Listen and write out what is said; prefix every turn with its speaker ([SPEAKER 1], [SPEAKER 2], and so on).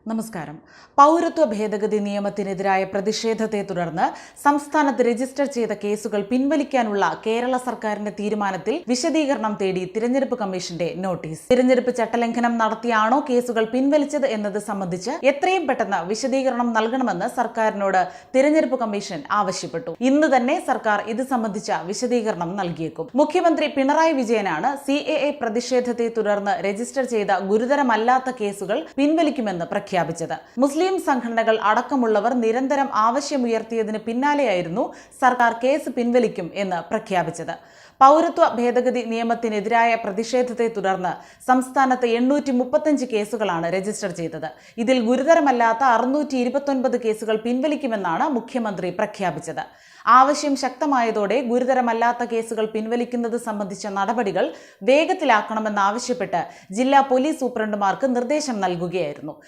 [SPEAKER 1] നമസ്കാരം. പൗരത്വ ഭേദഗതി നിയമത്തിനെതിരായ പ്രതിഷേധത്തെ തുടർന്ന് സംസ്ഥാനത്ത് രജിസ്റ്റർ ചെയ്ത കേസുകൾ പിൻവലിക്കാനുള്ള കേരള സർക്കാരിന്റെ തീരുമാനത്തിൽ വിശദീകരണം തേടി തിരഞ്ഞെടുപ്പ് കമ്മീഷന്റെ നോട്ടീസ്. തിരഞ്ഞെടുപ്പ് ചട്ടലംഘനം നടത്തിയാണോ കേസുകൾ പിൻവലിച്ചത് എന്നത് സംബന്ധിച്ച് എത്രയും പെട്ടെന്ന് വിശദീകരണം നൽകണമെന്ന് സർക്കാരിനോട് തിരഞ്ഞെടുപ്പ് കമ്മീഷൻ ആവശ്യപ്പെട്ടു. ഇന്ന് തന്നെ സർക്കാർ ഇത് സംബന്ധിച്ച വിശദീകരണം നൽകിയേക്കും. മുഖ്യമന്ത്രി പിണറായി വിജയനാണ് CAA പ്രതിഷേധത്തെ തുടർന്ന് രജിസ്റ്റർ ചെയ്ത ഗുരുതരമല്ലാത്ത കേസുകൾ പിൻവലിക്കുമെന്ന് പ്രഖ്യാപിച്ചത്. മുസ്ലിം സംഘടനകൾ അടക്കമുള്ളവർ നിരന്തരം ആവശ്യമുയർത്തിയതിന് പിന്നാലെയായിരുന്നു സർക്കാർ കേസ് പിൻവലിക്കും എന്ന് പ്രഖ്യാപിച്ചത്. പൗരത്വ ഭേദഗതി നിയമത്തിനെതിരായ പ്രതിഷേധത്തെ തുടർന്ന് സംസ്ഥാനത്ത് 835 കേസുകളാണ് രജിസ്റ്റർ ചെയ്തത്. ഇതിൽ ഗുരുതരമല്ലാത്ത 629 കേസുകൾ പിൻവലിക്കുമെന്നാണ് മുഖ്യമന്ത്രി പ്രഖ്യാപിച്ചത്. ആവശ്യം ശക്തമായതോടെ ഗുരുതരമല്ലാത്ത കേസുകൾ പിൻവലിക്കുന്നത് സംബന്ധിച്ച നടപടികൾ വേഗത്തിലാക്കണമെന്നാവശ്യപ്പെട്ട് ജില്ലാ പോലീസ് സൂപ്രണ്ടുമാർക്ക് നിർദ്ദേശം നൽകുകയായിരുന്നു.